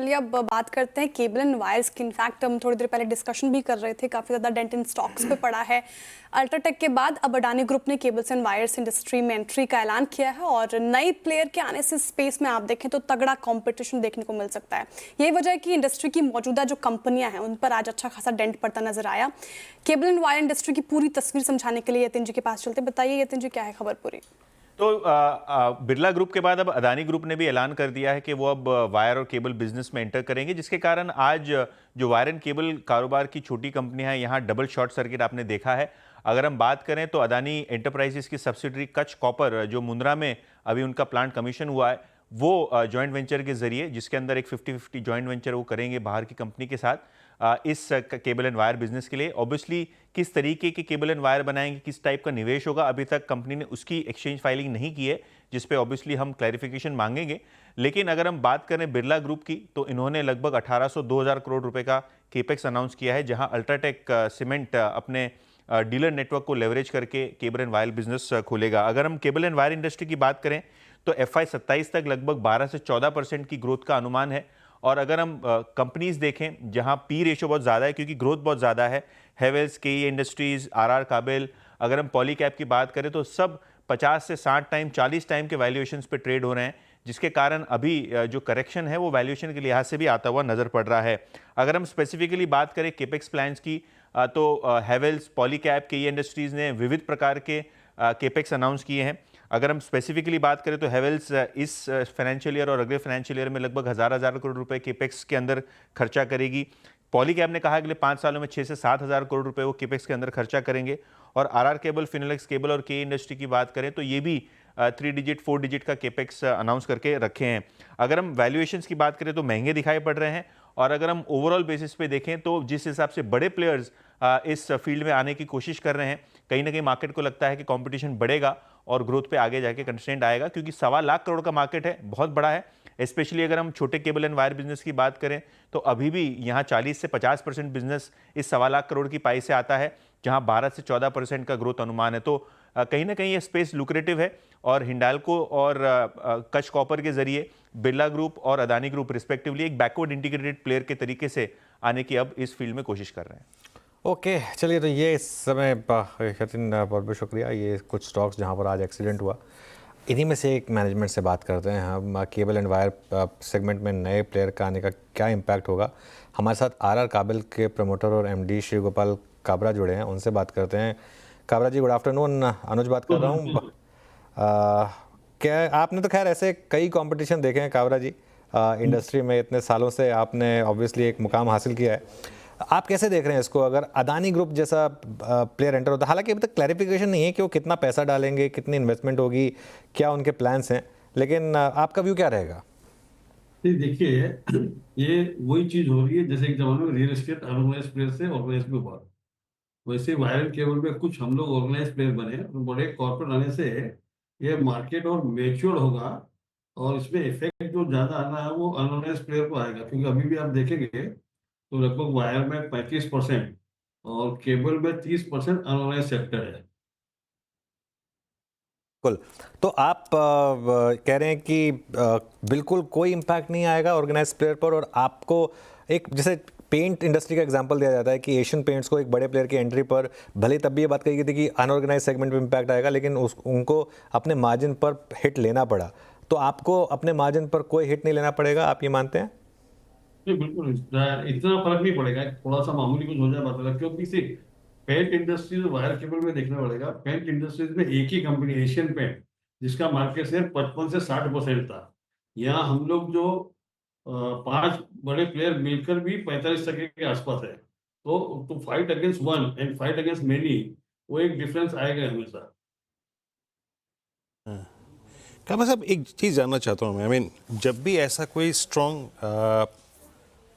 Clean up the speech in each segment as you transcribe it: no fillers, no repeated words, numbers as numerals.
चलिए अब बात करते हैं केबल एंड वायर्स की। इनफैक्ट हम थोड़ी देर पहले डिस्कशन भी कर रहे थे, काफ़ी ज़्यादा डेंट इन स्टॉक्स पे पड़ा है। अल्ट्राटेक के बाद अब अडानी ग्रुप ने केबल्स एंड वायर्स इंडस्ट्री में एंट्री का ऐलान किया है और नई प्लेयर के आने से स्पेस में आप देखें तो तगड़ा कंपटीशन देखने को मिल सकता है। यही वजह है कि इंडस्ट्री की मौजूदा जो कंपनियां हैं उन पर आज अच्छा खासा डेंट पड़ता नजर आया। केबल एंड वायर इंडस्ट्री की पूरी तस्वीर समझाने के लिए यतिन जी के पास चलते। बताइए यतिन जी, क्या है खबर पूरी? तो बिरला ग्रुप के बाद अब अदानी ग्रुप ने भी ऐलान कर दिया है कि वो अब वायर और केबल बिजनेस में एंटर करेंगे, जिसके कारण आज जो वायर एंड केबल कारोबार की छोटी कंपनियां हैं यहाँ डबल शॉर्ट सर्किट आपने देखा है। अगर हम बात करें तो अदानी एंटरप्राइजेस की सब्सिडरी कच्छ कॉपर जो मुंद्रा में अभी उनका प्लांट कमीशन हुआ है, वो जॉइंट वेंचर के जरिए, जिसके अंदर एक 50-50 जॉइंट वेंचर वो करेंगे बाहर की कंपनी के साथ इस केबल एंड वायर बिजनेस के लिए। ऑब्वियसली किस तरीके के केबल एंड वायर बनाएंगे, किस टाइप का निवेश होगा, अभी तक कंपनी ने उसकी एक्सचेंज फाइलिंग नहीं की है, जिस पे ऑब्वियसली हम क्लैरिफिकेशन मांगेंगे। लेकिन अगर हम बात करें बिरला ग्रुप की, तो इन्होंने लगभग 1800-2000 करोड़ रुपए का केपेक्स अनाउंस किया है, जहां अल्ट्राटेक सीमेंट अपने डीलर नेटवर्क को लेवरेज करके केबल एंड वायर बिजनेस खोलेगा। अगर हम केबल एंड वायर इंडस्ट्री की बात करें तो FY27 तक लगभग 12 से 14% की ग्रोथ का अनुमान है। और अगर हम कंपनीज देखें जहां पी रेशो बहुत ज़्यादा है क्योंकि ग्रोथ बहुत ज़्यादा है, हेवेल्स, केई इंडस्ट्रीज, RR काबिल, अगर हम पॉलीकैप की बात करें तो सब 50 से 60 टाइम, 40 टाइम के वैल्यूएशंस पे ट्रेड हो रहे हैं, जिसके कारण अभी जो करेक्शन है वो वैल्यूएशन के लिहाज से भी आता हुआ नजर पड़ रहा है। अगर हम स्पेसिफिकली बात करें केपेक्स प्लान्स की, तो हेवेल्स, पॉलीकैप, केई इंडस्ट्रीज ने विविध प्रकार के केपेक्स अनाउंस किए हैं। अगर हम स्पेसिफिकली बात करें तो हेवेल्स इस फाइनेंशियल ईयर और अगले फाइनेंशियल ईयर में लगभग हज़ार करोड़ रुपए केपेक्स के अंदर खर्चा करेगी। पॉलीकैब ने कहा अगले 5 सालों में 6 से 7 हज़ार करोड़ रुपए वो केपेक्स के अंदर खर्चा करेंगे। और RR केबल, फिनोलेक्स केबल और के इंडस्ट्री की बात करें तो ये भी 3 डिजिट 4 डिजिट का केपेक्स अनाउंस करके रखे हैं। अगर हम वैल्यूएशंस की बात करें तो महंगे दिखाई पड़ रहे हैं। और अगर हम ओवरऑल बेसिस पे देखें तो जिस हिसाब से बड़े प्लेयर्स इस फील्ड में आने की कोशिश कर रहे हैं, कहीं ना कहीं मार्केट को लगता है कि कंपटीशन बढ़ेगा और ग्रोथ पे आगे जाके कंस्ट्रेंट आएगा, क्योंकि 1.25 लाख करोड़ का मार्केट है, बहुत बड़ा है। स्पेशली अगर हम छोटे केबल एंड वायर बिजनेस की बात करें तो अभी भी यहाँ 40 से 50% बिजनेस इस 1.25 लाख करोड़ की पाई से आता है, जहाँ 12 से 14% का ग्रोथ अनुमान है। तो कहीं ना कहीं ये स्पेस लुक्रेटिव है और हिंडाल्को और कच्छ कॉपर के जरिए बिरला ग्रुप और अदानी ग्रुप रिस्पेक्टिवली एक बैकवर्ड इंटीग्रेटेड प्लेयर के तरीके से आने की अब इस फील्ड में कोशिश कर रहे हैं। ओके, चलिए, तो ये इस समय यतिन बहुत बहुत शुक्रिया। ये कुछ स्टॉक्स जहाँ पर आज एक्सीडेंट हुआ, इन्हीं में से एक मैनेजमेंट से बात करते हैं हम। केबल एंड वायर सेगमेंट में नए प्लेयर का आने का क्या इम्पैक्ट होगा। हमारे साथ RR काबिल के प्रमोटर और MD श्री गोपाल काबरा जुड़े हैं, उनसे बात करते हैं। काबरा जी, गुड आफ्टरनून। अनुज बात कर रहा हूँ। क्या आपने तो खैर ऐसे कई कंपटीशन देखे हैं काबरा जी, इंडस्ट्री में इतने सालों से आपने ऑब्वियसली एक मुकाम हासिल किया है। आप कैसे देख रहे हैं इसको, अगर अदानी ग्रुप जैसा प्लेयर एंटर होता है? हालांकि अभी तक क्लैरिफिकेशन नहीं है कि वो कितना पैसा डालेंगे, कितनी इन्वेस्टमेंट होगी, क्या उनके प्लान्स हैं, लेकिन आपका व्यू क्या रहेगा? देखिए, ये वही चीज हो रही है जैसे एक जमाने में रियल एस्टेट अनऑर्गेनाइज प्लेयर से ऑर्गेनाइज में हुआ, वैसे वायर केबल में कुछ हम लोग ऑर्गेनाइज प्लेयर बने और बड़े कॉर्पोरेट आने से ये मार्केट और मैच्योर होगा और इसमें इफेक्ट जो ज्यादा आना है वो अनऑर्गेनाइज प्लेयर को आएगा, क्योंकि अभी भी आप देखेंगे तो लगभग वायर में 35% और केबल में 30% अनऑर्गेनाइज सेक्टर है। बिल्कुल। तो आप कह रहे हैं कि बिल्कुल कोई इम्पैक्ट नहीं आएगा ऑर्गेनाइज प्लेयर पर, और आपको एक जैसे पेंट इंडस्ट्री का एग्जांपल दिया जाता है कि एशियन पेंट्स को एक बड़े प्लेयर की एंट्री पर भले तब भी ये बात कही गई थी कि अनऑर्गेनाइज सेगमेंट में इम्पैक्ट आएगा, लेकिन उनको अपने मार्जिन पर हिट लेना पड़ा। तो आपको अपने मार्जिन पर कोई हिट नहीं लेना पड़ेगा, आप ये मानते हैं? नहीं, बिल्कुल इतना फर्क नहीं पड़ेगा, थोड़ा सा मामूली कुछ हो जाए बात अलग, क्योंकि से पेंट इंडस्ट्रीज वायर केबल में देखना पड़ेगा। पेंट इंडस्ट्रीज में एक ही कंपनी एशियन पेंट, जिसका मार्केट शेयर 55 से 60% था। यहाँ हम लोग जो 5 बड़े प्लेयर मिलकर भी 45% के आसपास है। तो fight against one and fight against many, वो एक डिफरेंस आएगा हमेशा। क्या मैं सब एक चीज़ जानना चाहता हूँ मैं, जब भी ऐसा कोई स्ट्रॉन्ग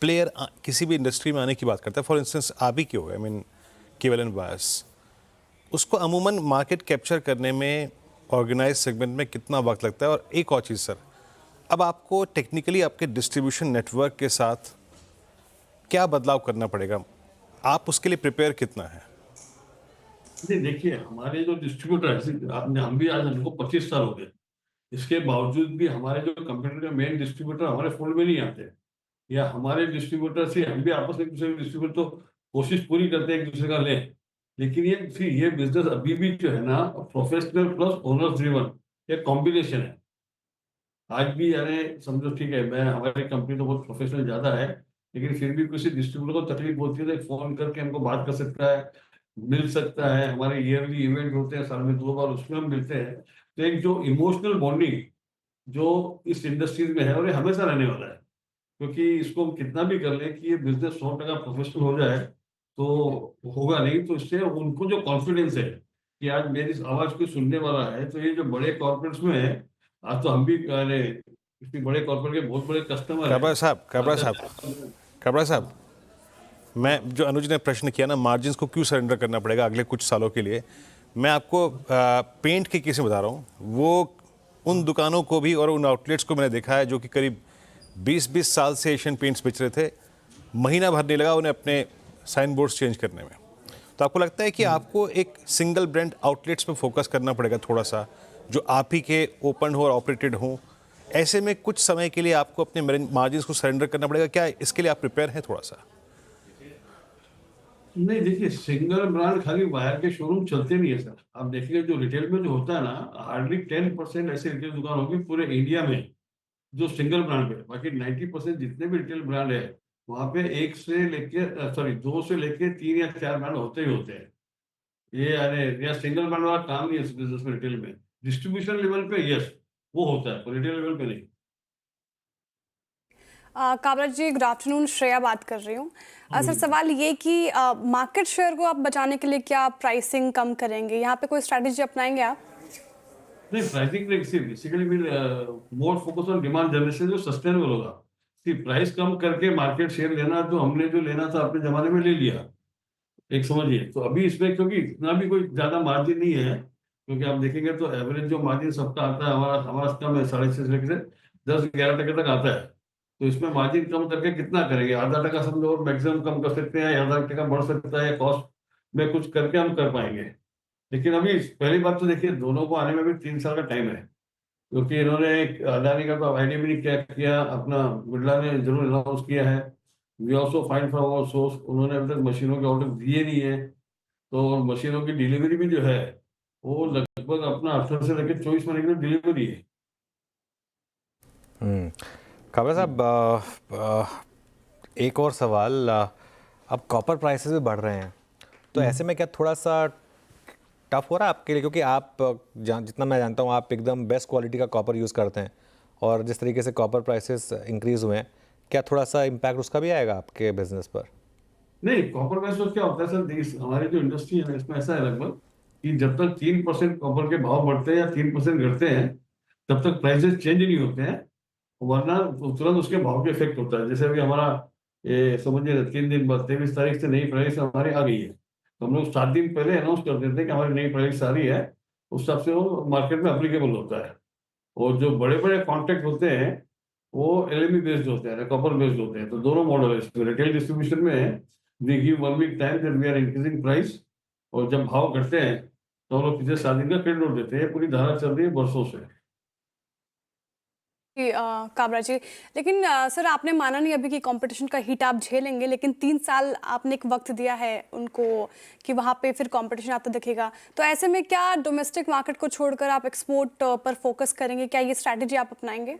प्लेयर किसी भी इंडस्ट्री में आने की बात करता है, फॉर इंस्टेंस आप ही क्यों, केबल एंड वायर्स, उसको अमूमन मार्केट कैप्चर करने में ऑर्गेनाइज सेगमेंट में कितना वक्त लगता है? और एक और चीज़ सर, अब आपको टेक्निकली आपके डिस्ट्रीब्यूशन नेटवर्क के साथ क्या बदलाव करना पड़ेगा, आप उसके लिए प्रिपेयर कितना है? देखिए, हमारे जो डिस्ट्रीब्यूटर आपने, हम भी आज हमको 25 साल हो गए, इसके बावजूद भी हमारे जो कंप्यूटर के मेन डिस्ट्रीब्यूटर हमारे फोल्ड में नहीं आते। या हमारे डिस्ट्रीब्यूटर से हम भी आपस में एक दूसरे के डिस्ट्रीब्यूटर तो कोशिश पूरी करते हैं एक दूसरे का लें, लेकिन ये बिजनेस अभी भी जो है ना प्रोफेशनल प्लस ओनर ड्रिवन एक कॉम्बिनेशन है। आज भी यानी समझो ठीक है, मैं हमारी कंपनी तो बहुत प्रोफेशनल ज्यादा है, लेकिन फिर भी किसी डिस्ट्रीब्यूटर को तकलीफ होती है तो एक फोन करके हमको बात कर सकता है, मिल सकता है। हमारे ईयरली इवेंट होते हैं साल में 2 बार, उसमें हम मिलते हैं। तो एक जो इमोशनल बॉन्डिंग जो इस इंडस्ट्रीज में है और ये हमेशा रहने वाला है, क्योंकि इसको हम कितना भी कर लें कि ये बिजनेस 100% प्रोफेशनल हो जाए तो होगा नहीं। तो इससे उनको जो कॉन्फिडेंस है कि आज मेरी इस आवाज को सुनने वाला है, तो ये जो बड़े कॉर्पोरेट्स में है, आज तो हम भी इतनी बड़े कॉर्पोरेट के बहुत बड़े कस्टमर काबरा साहब, मैं जो अनुज ने प्रश्न किया ना, मार्जिन्स को क्यों सरेंडर करना पड़ेगा अगले कुछ सालों के लिए, मैं आपको पेंट के केस में बता रहा हूँ। वो उन दुकानों को भी और उन आउटलेट्स को मैंने देखा है जो कि करीब 20-20 साल से एशियन पेंट्स बेच रहे थे, महीना भर नहीं लगा उन्हें अपने साइन बोर्ड्स चेंज करने में। तो आपको लगता है कि आपको एक सिंगल ब्रांड आउटलेट्स पे फोकस करना पड़ेगा थोड़ा सा, जो आप ही के ओपन हो और ऑपरेटेड हो? ऐसे में कुछ समय के लिए आपको अपने मार्जिन्स को सरेंडर करना पड़ेगा, क्या इसके लिए आप प्रिपेयर हैं थोड़ा सा? नहीं, देखिए सिंगल ब्रांड खाली वायर के शोरूम चलते नहीं है सर। आप देखिए जो रिटेल में जो होता है ना, हार्डली 10% ऐसे रिटेल दुकान होगी पूरे इंडिया में जो सिंगल ब्रांड है। बाकी 90% जितने भी रिटेल ब्रांड है वहां पे 2 से लेके 3 या 4 ब्रांड होते ही होते हैं। ये अरे या सिंगल ब्रांड वाला काम नहीं है इस बिजनेस में, रिटेल में। डिस्ट्रीब्यूशन लेवल पे यस वो होता है, पर रिटेल लेवल पे नहीं। काबरा जी, गुड आफ्टरनून, श्रेया बात कर रही हूँ। सर सवाल ये कि मार्केट शेयर को आप बचाने के लिए क्या प्राइसिंग कम करेंगे, यहाँ पे कोई स्ट्रैटेजी अपनाएंगे आप? नहीं, pricing basically more focus on demand generation जो सस्टेनेबल होगा। प्राइस कम करके मार्केट शेयर लेना तो हमने जो लेना था अपने जमाने में ले लिया, एक समझिए। तो अभी इसमें क्योंकि इतना भी कोई ज्यादा मार्जिन नहीं है, क्योंकि आप देखेंगे तो एवरेज जो मार्जिन सबका आता है, हमारा कम है, 6.5 से 10-11% तक आता है। तो इसमें मार्जिन कम करके कितना करेंगे? आधा टका समझो और मैक्सिमम कम कर सकते हैं, या आधा टका बढ़ सकता है, कॉस्ट में कुछ करके हम कर पाएंगे। लेकिन अभी पहली बात तो देखिए, दोनों को आने में भी 3 साल का टाइम है, क्योंकि इन्होंने एक अडानी का तो आईडिया भी नहीं क्या किया, अपना बिरला ने जरूर अनाउंस किया है। We also find from our source, उन्होंने अभी तक मशीनों के ऑर्डर दिए नहीं है। तो मशीनों की डिलीवरी भी जो है वो लगभग अपना 18 से लेकर 24 महीने की डिलीवरी है। काबरा साहब, एक और सवाल, अब कॉपर प्राइसेस भी बढ़ रहे हैं, तो ऐसे में क्या थोड़ा सा टफ हो रहा है आपके लिए? क्योंकि आप जितना मैं जानता हूँ आप एकदम बेस्ट क्वालिटी का कॉपर यूज़ करते हैं, और जिस तरीके से कॉपर प्राइसेस इंक्रीज़ हुए हैं, क्या थोड़ा सा इम्पैक्ट उसका भी आएगा आपके बिजनेस पर? नहीं, कॉपर प्राइस तो क्या होता है सर, हमारी जो इंडस्ट्री है ना इसमें ऐसा है लगभग कि जब तक 3% कॉपर के भाव बढ़ते हैं या 3% घटते हैं तब तक प्राइसेस चेंज नहीं होते हैं, वरना तुरंत उसके भाव के इफेक्ट होता है। जैसे अभी हमारा ये समझिए 3 दिन बाद 23 तारीख से नई प्राइस हमारी आ गई है, तो हम लोग 7 दिन पहले अनाउंस कर देते हैं कि हमारी नई प्राइस आ रही है, उस हिसाब से वो मार्केट में अप्लीकेबल होता है। और जो बड़े बड़े कॉन्ट्रैक्ट होते हैं वो एलएमई बेस्ड होते हैं, कॉपर बेस्ड होते हैं। तो दोनों मॉडल है रिटेल डिस्ट्रीब्यूशन में, we give 1 week time that we are increasing price, और जब भाव घटते हैं तो हम लोग पिछले 7 दिन का क्रेडिट नोट देते हैं। पूरी धारा चल रही है बरसों से। काबरा जी, लेकिन सर आपने माना नहीं अभी कि कंपटीशन का हिट आप झेलेंगे, लेकिन 3 साल आपने एक वक्त दिया है उनको कि वहाँ पे फिर कंपटीशन आता दिखेगा। तो ऐसे में क्या डोमेस्टिक मार्केट को छोड़कर आप एक्सपोर्ट पर फोकस करेंगे? क्या ये स्ट्रैटेजी आप अपनाएंगे?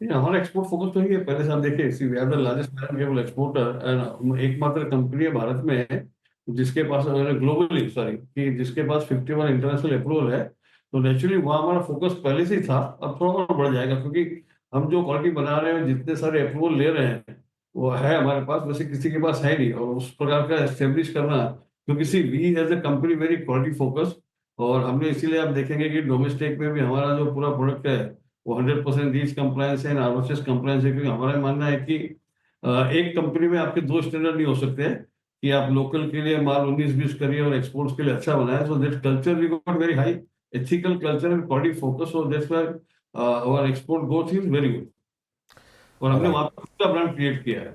हमारा एक्सपोर्ट फोकस तो ही है। पहले से आप देखिए, we are the largest iron cable exporter, एकमात्र कंपनी है भारत में जिसके पास ग्लोबली कि जिसके पास 51 इंटरनेशनल अप्रूवल है। तो नेचुरली वहाँ हमारा फोकस पहले से ही था, अब थोड़ा और बढ़ जाएगा, क्योंकि हम जो क्वालिटी बना रहे हैं, जितने सारे अप्रूवल ले रहे हैं वो है हमारे पास, वैसे किसी के पास है नहीं। और उस प्रकार का एस्टेब्लिश करना, क्योंकि see we as a company very quality focus, और हमने इसीलिए आप देखेंगे कि डोमेस्टिक में भी हमारा जो पूरा प्रोडक्ट है वो 100% रीच कंप्लायंस है, आरओएस कंप्लायंस है। क्योंकि हमारा मानना है कि एक कंपनी में आपके 2 स्टैंडर्ड नहीं हो सकते हैं, कि आप लोकल के लिए माल 19-20 करिए और एक्सपोर्ट्स के लिए अच्छा बनाए। So that culture we got very high ethical culture and quality focus, और that's why our export growth is very good. और हमने वहां पर पूरा ब्रांड क्रिएट किया है,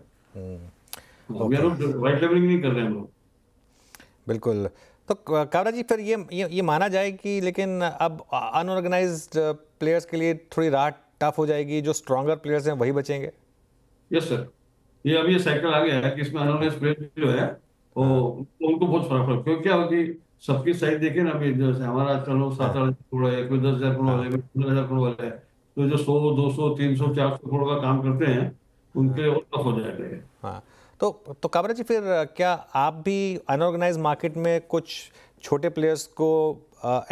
we are not white labelling नहीं कर रहे हैं हम लोग। बिल्कुल। तो काबरा जी, फिर ये माना जाए कि लेकिन अब अनऑर्गेनाइज्ड प्लेयर्स के लिए थोड़ी राह टफ हो जाएगी, जो स्ट्रॉन्गर प्लेयर्स हैं वही बचेंगे? यस सर, ये अभी ये साइकिल आ गया है कि इसमें अनऑर्गेनाइज प्लेयर जो है वो उनको बहुत फर्क पड़ा, क्योंकि क्या होगी सबकी साइज देखिए ना, अभी जैसे हमारा चलो 7-8 करोड़ है, कोई 10,000 करोड़ वाले, कोई 15,000 करोड़ वाले है, तो जो 100, 200, 300, 400 करोड़ का काम करते हैं उनके लिए और टफ हो जाएगा ये। हाँ, तो काबरा जी, फिर क्या आप भी अनऑर्गेनाइज मार्केट में कुछ छोटे प्लेयर्स को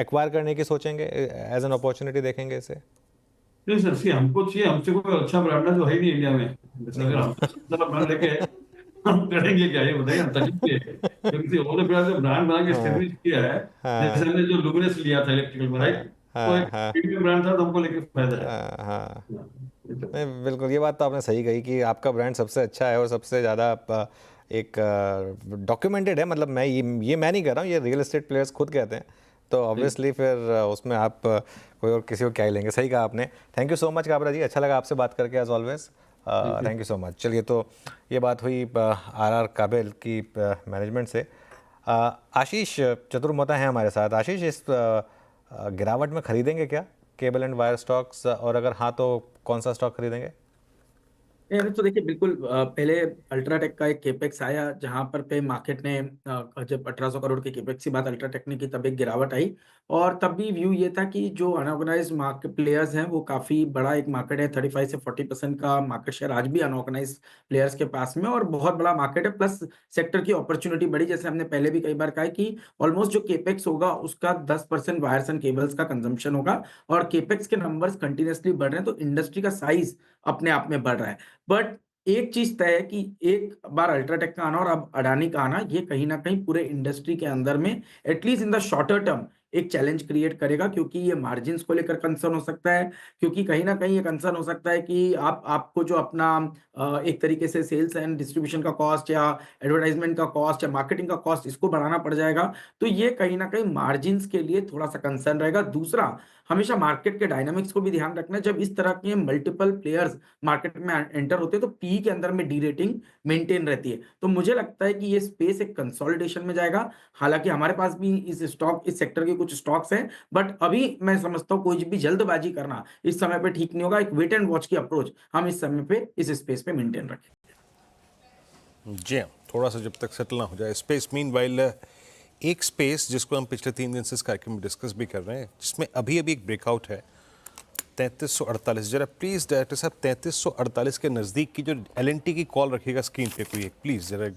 एक्वायर करने की सोचेंगे, एज एन अपॉर्चुनिटी देखेंगे इसे? नहीं सर, सी हमको चाहिए, हमसे कोई अच्छा ब्रांड जो है ही नहीं इंडिया में। जैसे अगर हम अच्छा ब्रांड लेके हम करेंगे क्या, ये बताइए, हम तकलीफ है क्योंकि और ब्रांड से ब्रांड बना के स्टेब्लिश किया है। जैसे हमने जो लुमिनस लिया था इलेक्ट्रिकल में, राइट, तो एक प्रीमियम ब्रांड था, तो हमको लेके फायदा है। हाँ, हाँ, नहीं बिल्कुल, ये बात तो आपने सही कही कि आपका ब्रांड सबसे अच्छा है और सबसे ज़्यादा एक डॉक्यूमेंटेड है। मतलब ये मैं नहीं कह रहा हूँ, ये रियल एस्टेट प्लेयर्स खुद कहते हैं, तो ऑब्वियसली फिर उसमें आप कोई और किसी को क्या ही लेंगे। सही कहा आपने। Thank you so much Kabra ji, अच्छा लगा आपसे बात करके as always. Thank you so much. चलिए, तो ये बात हुई आर काबिल की मैनेजमेंट से। आशीष चतुर्मोता हैं हमारे साथ। आशीष, इस गिरावट में खरीदेंगे क्या केबल एंड वायर स्टॉक्स, और अगर हाँ तो कौन सा स्टॉक खरीदेंगे? यार तो देखिए, बिल्कुल पहले अल्ट्राटेक का एक केपेक्स आया जहां पर पे मार्केट ने जब 1800 करोड़ के केपेक्स की बात अल्ट्राटेक ने की, तब एक गिरावट आई। और तब भी व्यू ये था कि जो अनऑर्गेनाइज मार्केट प्लेयर्स हैं वो काफी बड़ा एक मार्केट है, 35 से 40% का मार्केट शेयर आज भी अनऑर्गेनाइज प्लेयर्स के पास में, और बहुत बड़ा मार्केट है। प्लस सेक्टर की अपॉर्चुनिटी बड़ी, जैसे हमने पहले भी कई बार कहा है कि ऑलमोस्ट जो केपेक्स होगा उसका 10% वायर्स एंड केबल्स का कंजम्पशन होगा, और केपेक्स के नंबर्स कंटिन्यूसली बढ़ रहे हैं, तो इंडस्ट्री का साइज अपने आप में बढ़ रहा है। बट एक चीज तय है कि एक बार अल्ट्राटेक का आना और अब अडानी का आना, ये कहीं ना कहीं पूरे इंडस्ट्री के अंदर में at least in the shorter term एक चैलेंज क्रिएट करेगा, क्योंकि ये मार्जिन्स को लेकर कंसर्न हो सकता है, क्योंकि कहीं ना कहीं ये कंसर्न हो सकता है कि आपको जो अपना एक तरीके से सेल्स एंड डिस्ट्रीब्यूशन का कॉस्ट या एडवर्टाइजमेंट का कॉस्ट या मार्केटिंग का कॉस्ट, इसको बढ़ाना पड़ जाएगा। तो ये कहीं ना कहीं मार्जिन्स के लिए थोड़ा सा कंसर्न रहेगा। दूसरा, हमेशा मार्केट के डायनामिक्स को भी ध्यान रखना है। जब इस तरह के मल्टीपल प्लेयर्स मार्केट में एंटर होते हैं तो पी के अंदर में डी रेटिंग मेंटेन रहती है। तो मुझे लगता है कि ये स्पेस एक कंसोलिडेशन में जाएगा। हालांकि हमारे पास भी इस सेक्टर के कुछ स्टॉक्स हैं, बट अभी मैं समझता हूँ कोई भी जल्दबाजी करना इस समय पे ठीक नहीं होगा। एक वेट एंड वॉच की अप्रोच हम इस समय पे इस स्पेस पे मेंटेन रखें। जी हाँ, थोड़ा सा जब तक सेटल ना हो जाए स्पेस। मीनवाइल एक स्पेस जिसको हम पिछले 3 दिन से इस कार्यक्रम में डिस्कस भी कर रहे हैं, जिसमें अभी एक ब्रेकआउट है 3348। जरा प्लीज़ डायरेक्टर साहब 3348 के नज़दीक की जो LNT की कॉल रखिएगा स्क्रीन पे कोई एक, प्लीज़ जरा।